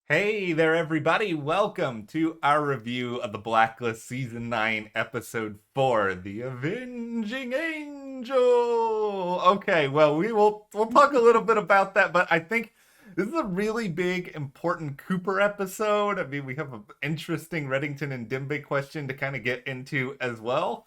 Hey there, everybody. Welcome to our review of the Blacklist Season 9, Episode 4, The Avenging Angel. Okay, well, we'll talk a little bit about that, but I think this is a really big, important Cooper episode. I mean, we have an interesting Reddington and Dembe question to kind of get into as well.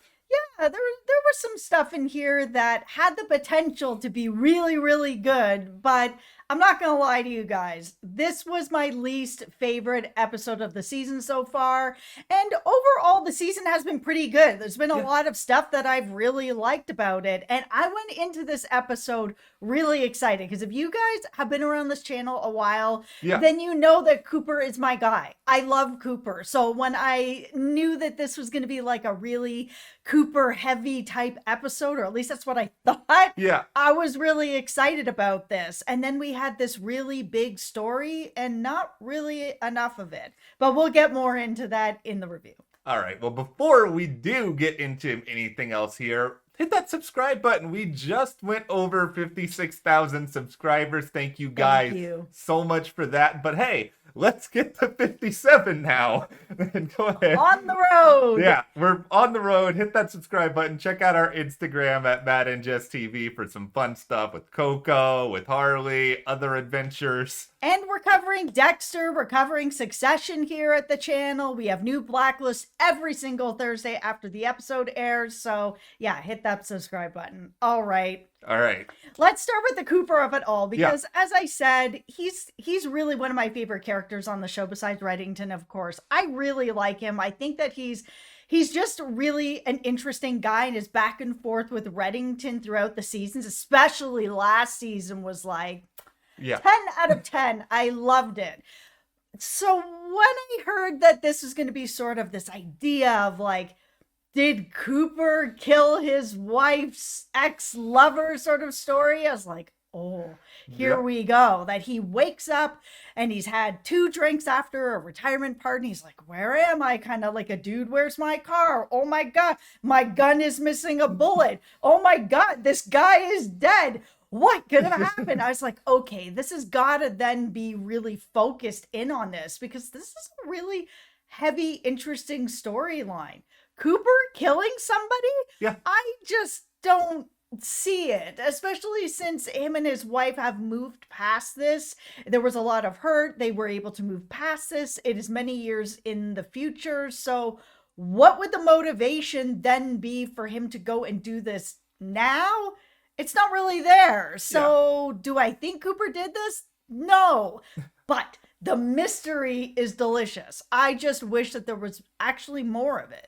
Yeah, there was some stuff in here that had the potential to be really, really good, but I'm not gonna lie to you guys. This was my least favorite episode of the season so far, and overall, the season has been pretty good. There's been a Yeah, lot of stuff that I've really liked about it, and I went into this episode really excited because if you guys have been around this channel a while, yeah. then you know that Cooper is my guy. I love Cooper, so when I knew that this was gonna be like a really Cooper heavy type episode, or at least that's what I thought. Yeah. I was really excited about this. And then we had this really big story and not really enough of it. But we'll get more into that in the review. All right. Well, before we do get into anything else here, hit that subscribe button. We just went over 56,000 subscribers. Thank you Thank guys you. so much for that. But hey, let's get to 57 now. And go ahead. On the road. Yeah, we're on the road. Hit that subscribe button. Check out our Instagram at Matt and Jess TV for some fun stuff with Coco, with Harley, other adventures. And we're covering Dexter, we're covering Succession here at the channel. We have new Blacklist every single Thursday after the episode airs. So, yeah, hit that subscribe button. All right. All right. Let's start with the Cooper of it all because as I said, he's really one of my favorite characters on the show besides Reddington, of course. I really like him. I think that he's just really an interesting guy, and his back and forth with Reddington throughout the seasons, especially last season, was like Yeah. 10 out of 10. I loved it. So when I heard that this was going to be sort of this idea of like, did Cooper kill his wife's ex-lover sort of story, I was like, oh, here Yep. we go. That he wakes up and he's had 2 drinks after a retirement party. He's like, where am I? Kind of like a dude, where's my car? Oh my God, my gun is missing a bullet. Oh my God, this guy is dead. What could have happened? I was like, okay, this has got to then be really focused in on this because this is a really heavy, interesting storyline. Cooper killing somebody? Yeah. I just don't see it, especially since him and his wife have moved past this. There was a lot of hurt. They were able to move past this. It is many years in the future. So, what would the motivation then be for him to go and do this now? It's not really there. So, do I think Cooper did this? No. But the mystery is delicious. I just wish that there was actually more of it.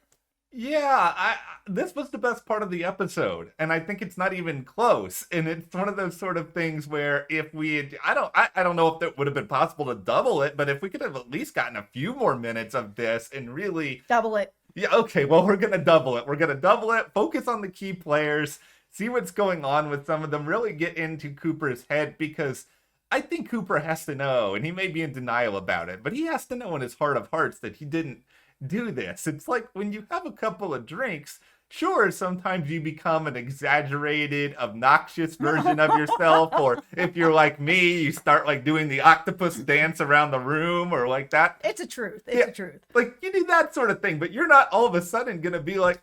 Yeah, this was the best part of the episode, and I think it's not even close. And it's one of those sort of things where if we had, I don't know if it would have been possible to double it, but if we could have at least gotten a few more minutes of this and really, Double it. yeah, okay, well, we're gonna double it. We're gonna double it. Focus on the key players, see what's going on with some of them, really get into Cooper's head because I think Cooper has to know, and he may be in denial about it, but he has to know in his heart of hearts that he didn't do this. It's like when you have a couple of drinks, sure, sometimes you become an exaggerated, obnoxious version of yourself, or if you're like me, you start like doing the octopus dance around the room or like that. It's a truth. It's Yeah, a truth. like you do that sort of thing, but you're not all of a sudden gonna be like,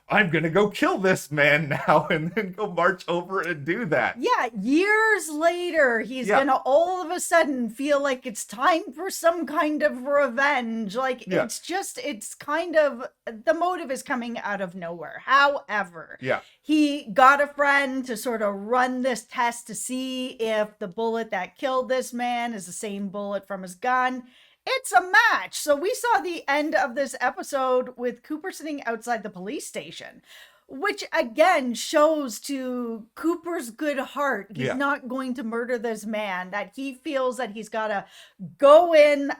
I'm gonna go kill this man now and then go march over and do that. Yeah, years later, he's Yeah. gonna all of a sudden feel like it's time for some kind of revenge. Like, Yeah. it's kind of, the motive is coming out of nowhere. However, Yeah. he got a friend to sort of run this test to see if the bullet that killed this man is the same bullet from his gun. It's a match. So we saw the end of this episode with Cooper sitting outside the police station, which again shows to Cooper's good heart. He's Yeah. not going to murder this man, that he feels that he's got to go in,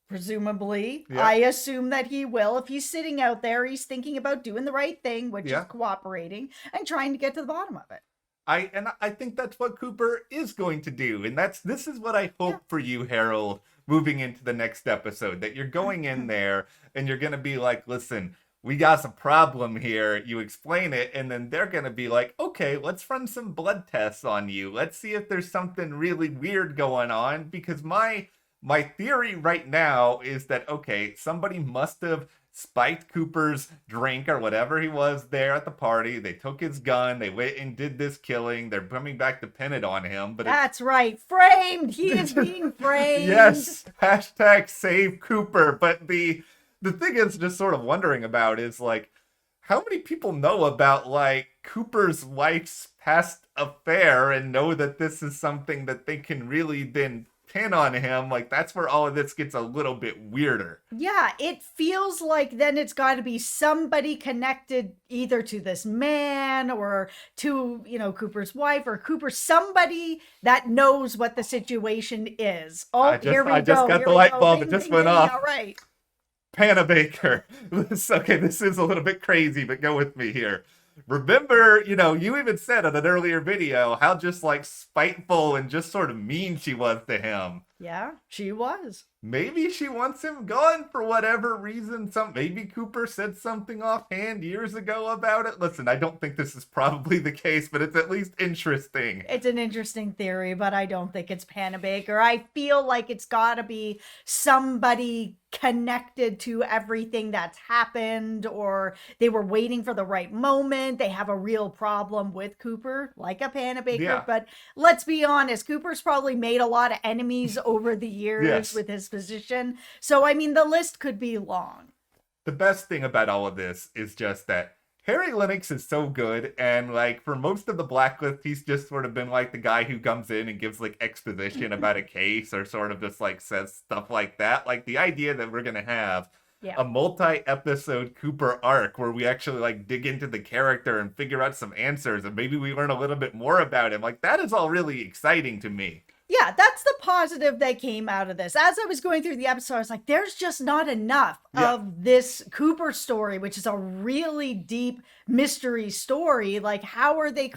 presumably. Yeah. I assume that he will. If he's sitting out there, he's thinking about doing the right thing, which Yeah. is cooperating and trying to get to the bottom of it. I think that's what Cooper is going to do, and this is what I hope Yeah. for you, Harold, moving into the next episode. That you're going in there and you're gonna be like, listen, we got some problem here. You explain it, and then they're gonna be like, okay, let's run some blood tests on you. Let's see if there's something really weird going on because My theory right now is that, okay, somebody must have spiked Cooper's drink or whatever he was there at the party. They took his gun. They went and did this killing. They're coming back to pin it on him. But That's right. Framed. He is being framed. Yes. Hashtag save Cooper. But the thing is just sort of wondering about is like, how many people know about like Cooper's wife's past affair and know that this is something that they can really then pin on him? Like, that's where all of this gets a little bit weirder. Yeah, it feels like then it's got to be somebody connected either to this man or to, Cooper's wife or Cooper, somebody that knows what the situation is. Oh, here we go. I just got the light bulb. It just went off. All right. PANABAKER. Okay, this is a little bit crazy, but go with me here. Remember, you even said in an earlier video how just like spiteful and just sort of mean she was to him. Yeah, she was. Maybe she wants him gone for whatever reason. Maybe Cooper said something offhand years ago about it. Listen, I don't think this is probably the case, but it's at least interesting. It's an interesting theory, but I don't think it's PANABAKER. I feel like it's got to be somebody connected to everything that's happened, or they were waiting for the right moment. They have a real problem with Cooper, like a PANABAKER. Yeah. But let's be honest, Cooper's probably made a lot of enemies over the years. Yes. With his position. So, I mean, the list could be long. The best thing about all of this is just that Harry Lennox is so good, and like for most of the Blacklist, he's just sort of been like the guy who comes in and gives like exposition about a case or sort of just like says stuff like that. Like the idea that we're gonna have a multi-episode Cooper arc where we actually like dig into the character and figure out some answers and maybe we learn a little bit more about him. Like that is all really exciting to me. Yeah, that's the positive that came out of this. As I was going through the episode, I was like, there's just not enough of this Cooper story, which is a really deep mystery story. Like, how are they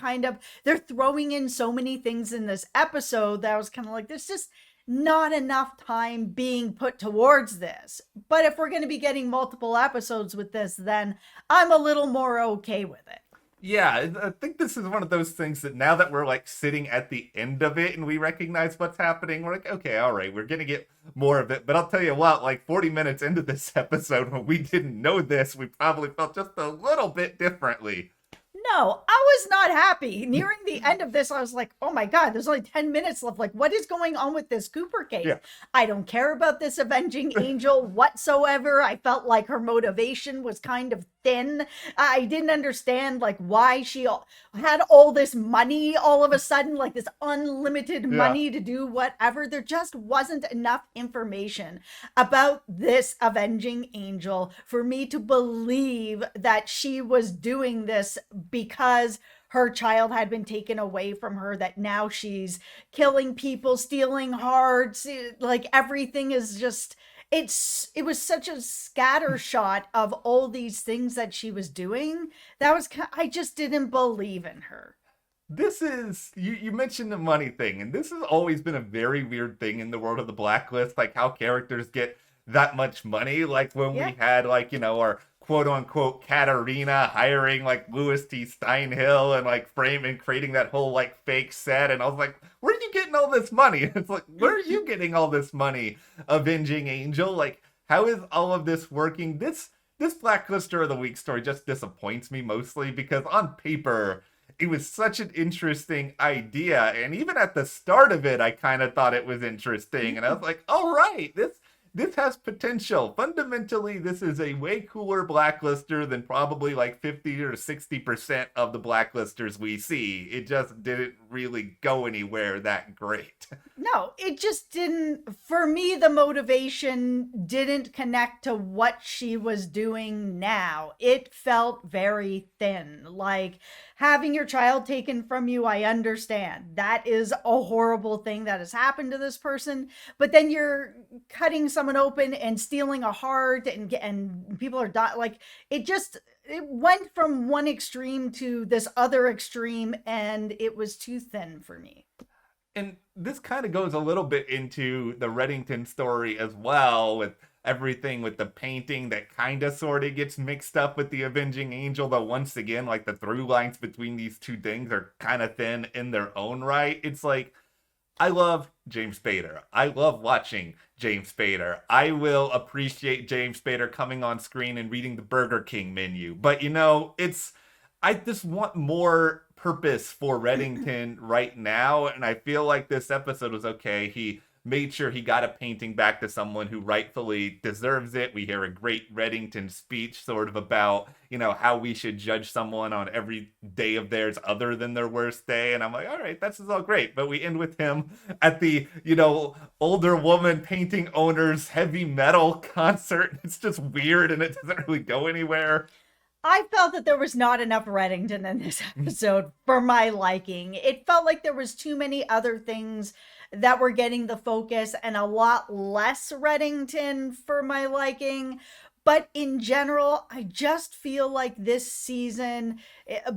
they're throwing in so many things in this episode that I was kind of like, there's just not enough time being put towards this. But if we're going to be getting multiple episodes with this, then I'm a little more okay with it. Yeah, I think this is one of those things that now that we're like sitting at the end of it and we recognize what's happening, we're like, okay, all right, we're going to get more of it. But I'll tell you what, like 40 minutes into this episode, when we didn't know this, we probably felt just a little bit differently. No, I was not happy. Nearing the end of this, I was like, oh my God, there's only 10 minutes left. Like, what is going on with this Cooper case? Yeah. I don't care about this Avenging Angel whatsoever. I felt like her motivation was kind of thin. I didn't understand like why she had all this money all of a sudden, like this unlimited money to do whatever. There just wasn't enough information about this Avenging Angel for me to believe that she was doing this because her child had been taken away from her, that now she's killing people, stealing hearts, like everything is just, it was such a scattershot of all these things that she was doing. I just didn't believe in her. This is, you mentioned the money thing, and this has always been a very weird thing in the world of the Blacklist, like how characters get that much money. Like when we had like, our quote-unquote Katarina hiring like Louis T. Steinhill and like framing, creating that whole like fake set, and I was like, where are you getting all this money? It's like, where are you getting all this money, Avenging Angel? Like, how is all of this working? This Blacklister of the Week story just disappoints me mostly because on paper it was such an interesting idea, and even at the start of it I kind of thought it was interesting, and I was like, all right, this has potential. Fundamentally, this is a way cooler Blacklister than probably like 50 or 60% of the Blacklisters we see. It just didn't really go anywhere that great. No, it just didn't. For me, the motivation didn't connect to what she was doing now. It felt very thin. Like, having your child taken from you, I understand. That is a horrible thing that has happened to this person. But then you're cutting someone open and stealing a heart, and people are dying. Like, it went from one extreme to this other extreme, and it was too thin for me. And this kind of goes a little bit into the Reddington story as well, with everything with the painting that kind of sort of gets mixed up with the Avenging Angel, though once again, like the through lines between these two things are kind of thin in their own right. It's like, I love James Spader. I love watching James Spader. I will appreciate James Spader coming on screen and reading the Burger King menu. But I just want more purpose for Reddington right now. And I feel like this episode was okay. He made sure he got a painting back to someone who rightfully deserves it. We hear a great Reddington speech sort of about, how we should judge someone on every day of theirs other than their worst day. And I'm like, all right, this is all great. But we end with him at the, older woman painting owner's heavy metal concert. It's just weird and it doesn't really go anywhere. I felt that there was not enough Reddington in this episode for my liking. It felt like there was too many other things that were getting the focus and a lot less Reddington for my liking. But in general, I just feel like this season,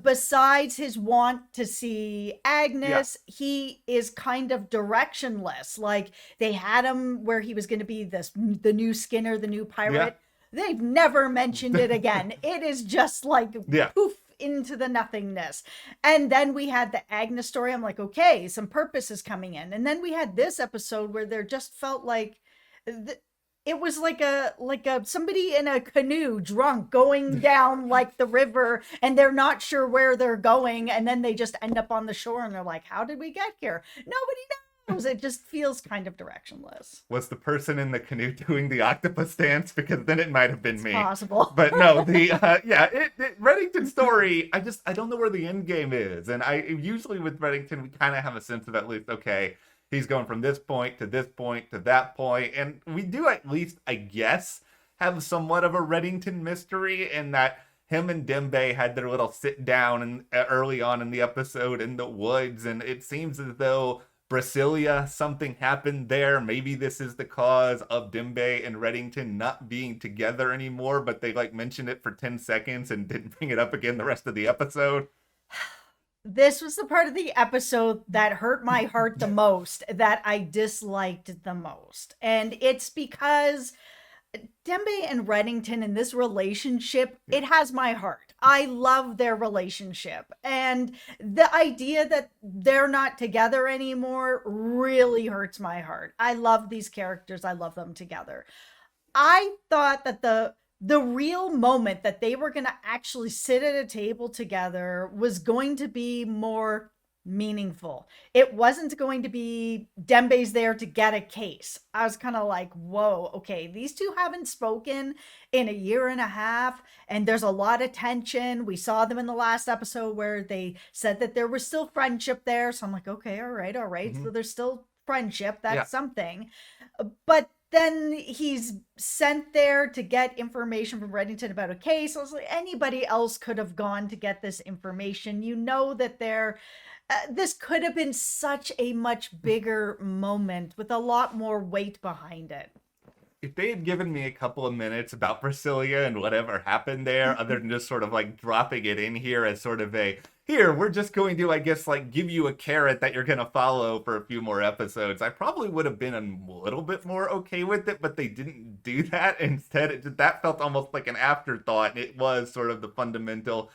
besides his want to see Agnes, he is kind of directionless. Like, they had him where he was going to be the new Skinner, the new pirate. Yeah. They've never mentioned it again. It is just like poof into the nothingness. And then we had the Agnes story. I'm like, okay, some purpose is coming in. And then we had this episode where there just felt like it was like a somebody in a canoe drunk going down like the river, and they're not sure where they're going, and then they just end up on the shore and they're like, how did we get here? Nobody knows. It just feels kind of directionless. Was the person in the canoe doing the octopus dance? Because then it might have been me. Possible. But no, Reddington story, I don't know where the end game is. And I usually with Reddington, we kind of have a sense of at least, okay, he's going from this point to this point to that point. And we do at least, I guess, have somewhat of a Reddington mystery in that him and Dembe had their little sit down early on in the episode in the woods. And it seems as though Brasilia, something happened there. Maybe this is the cause of Dembe and Reddington not being together anymore, but they mentioned it for 10 seconds and didn't bring it up again the rest of the episode. This was the part of the episode that hurt my heart the most, that I disliked the most. And it's because Dembe and Reddington in this relationship, it has my heart. I love their relationship. And the idea that they're not together anymore really hurts my heart. I love these characters. I love them together. I thought that the real moment that they were going to actually sit at a table together was going to be more meaningful. It wasn't going to be Dembe's there to get a case. I was kind of like, whoa, okay, these two haven't spoken in a year and a half, and there's a lot of tension. We saw them in the last episode where they said that there was still friendship there. So I'm like, okay, all right. Mm-hmm. So there's still friendship. That's something. But then he's sent there to get information from Reddington about a case. I was like, anybody else could have gone to get this information. That this could have been such a much bigger moment with a lot more weight behind it. If they had given me a couple of minutes about Brasilia and whatever happened there, other than just sort of dropping it in here as sort of here, we're just going to, I guess, give you a carrot that you're going to follow for a few more episodes, I probably would have been a little bit more okay with it, but they didn't do that. Instead, that felt almost like an afterthought. It was sort of the fundamental,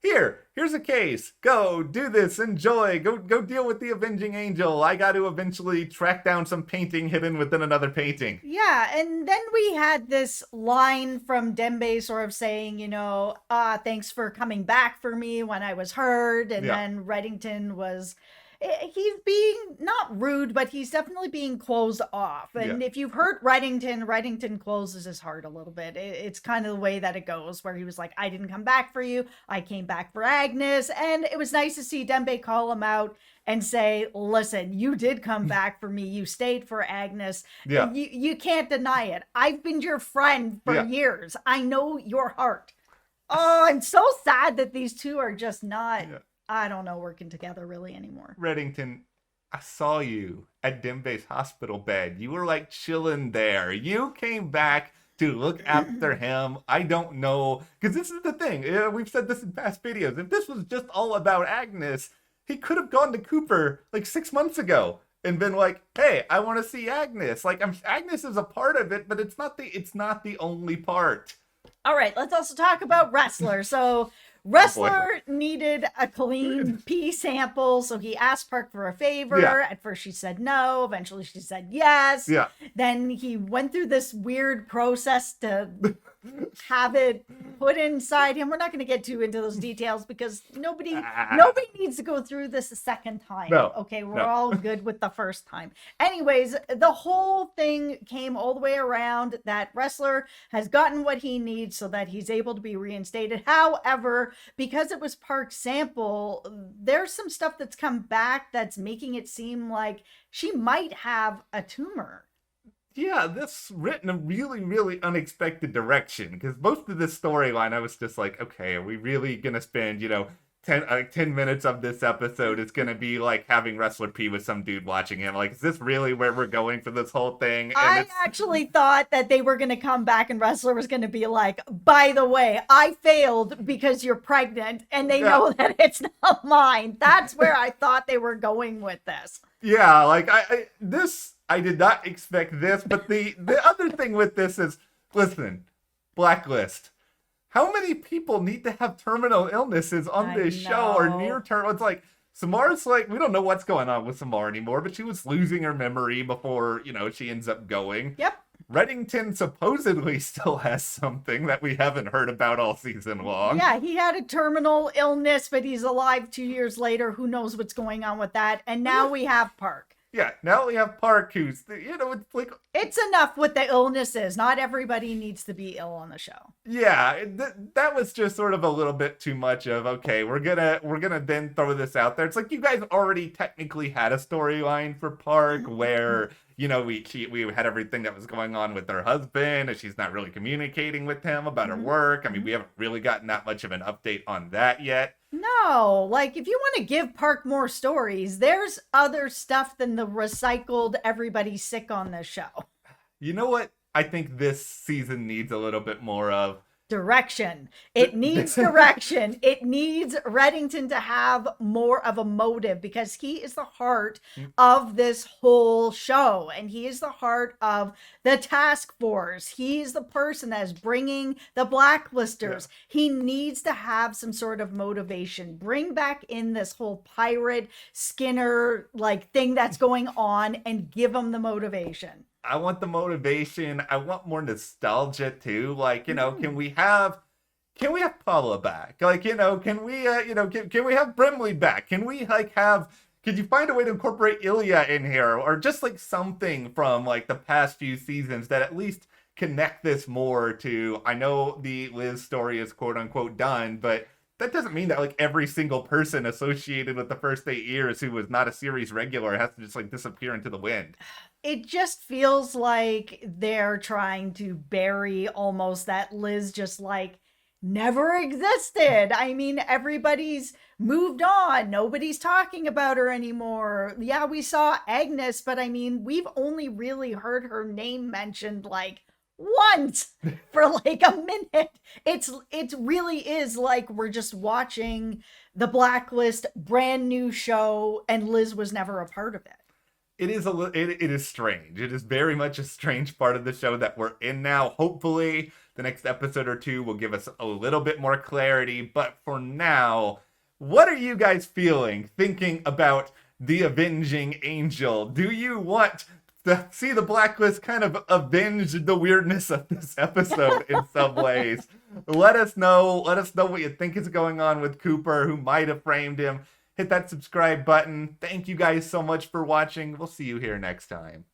here's a case. Go do this. Enjoy. Go deal with the Avenging Angel. I got to eventually track down some painting hidden within another painting. Yeah, and then we had this line from Dembe sort of saying, thanks for coming back for me when I was hurt. And then Reddington he's being not rude, but he's definitely being closed off. And if you've heard Reddington closes his heart a little bit. It's kind of the way that it goes, where he was like, I didn't come back for you. I came back for Agnes. And it was nice to see Dembe call him out and say, listen, you did come back for me. You stayed for Agnes. Yeah. You can't deny it. I've been your friend for years. I know your heart. Oh, I'm so sad that these two are just not... Yeah. I don't know, working together really anymore. Reddington, I saw you at Dembe's hospital bed. You were chilling there. You came back to look after him. I don't know, because this is the thing. We've said this in past videos. If this was just all about Agnes, he could have gone to Cooper 6 months ago and been like, hey, I want to see Agnes. Agnes is a part of it, but it's not the only part. All right, let's also talk about Ressler. So Ressler needed a clean pee sample, so he asked Park for a favor. Yeah. At first she said no, eventually she said yes. Yeah. Then he went through this weird process to have it put inside him. We're not going to get too into those details because nobody needs to go through this a second time. No, Okay, we're all good with the first time. Anyways, the whole thing came all the way around that Ressler has gotten what he needs so that he's able to be reinstated. However, because it was Park's sample, there's some stuff that's come back that's making it seem like she might have a tumor. Yeah, this written a really, really unexpected direction, because most of this storyline, I was just like, okay, are we really gonna spend, 10 minutes of this episode is gonna be like having Ressler pee with some dude watching him? Like, is this really where we're going for this whole thing? And I actually thought that they were going to come back and Ressler was going to be like, by the way, I failed because you're pregnant and they know that it's not mine. That's where I thought they were going with this. Yeah, like I did not expect this, but the other thing with this is, listen, Blacklist. How many people need to have terminal illnesses on this show or near term? It's like, Samar's like, we don't know what's going on with Samar anymore, but she was losing her memory before, she ends up going. Yep. Reddington supposedly still has something that we haven't heard about all season long. Yeah, he had a terminal illness, but he's alive 2 years later. Who knows what's going on with that? And now we have Park. Yeah, now we have Park, who's, it's like... It's enough with the illnesses. Not everybody needs to be ill on the show. Yeah, that was just sort of a little bit too much of, okay, we're gonna then throw this out there. It's like, you guys already technically had a storyline for Park where, we had everything that was going on with her husband, and she's not really communicating with him about her work. I mean, we haven't really gotten that much of an update on that yet. No, like if you want to give Park more stories, there's other stuff than the recycled everybody's sick on this show. You know what I think this season needs a little bit more of? Direction. It needs direction. It needs Reddington to have more of a motive because he is the heart of this whole show and he is the heart of the task force. He's the person that is bringing the blacklisters. Yeah. He needs to have some sort of motivation. Bring back in this whole pirate Skinner like thing that's going on and give him the motivation. I want the motivation. I want more nostalgia too. Like, can we have Paula back? Like, can we have Brimley back? Can we could you find a way to incorporate Ilya in here or just like something from like the past few seasons that at least connect this more to, I know the Liz story is quote unquote done, but that doesn't mean that like every single person associated with the first 8 years who was not a series regular has to just like disappear into the wind. It just feels like they're trying to bury almost that Liz just like never existed. I mean, everybody's moved on. Nobody's talking about her anymore. Yeah, we saw AGNES, but I mean, we've only really heard her name mentioned like once for like a minute. It really is like we're just watching the Blacklist brand new show and Liz was never a part of it. It is strange. It is very much a strange part of the show that we're in now. Hopefully, the next episode or two will give us a little bit more clarity. But for now, what are you guys thinking about the Avenging Angel? Do you want to see the Blacklist kind of avenge the weirdness of this episode in some ways? Let us know what you think is going on with Cooper, who might have framed him. Hit that subscribe button. Thank you guys so much for watching. We'll see you here next time.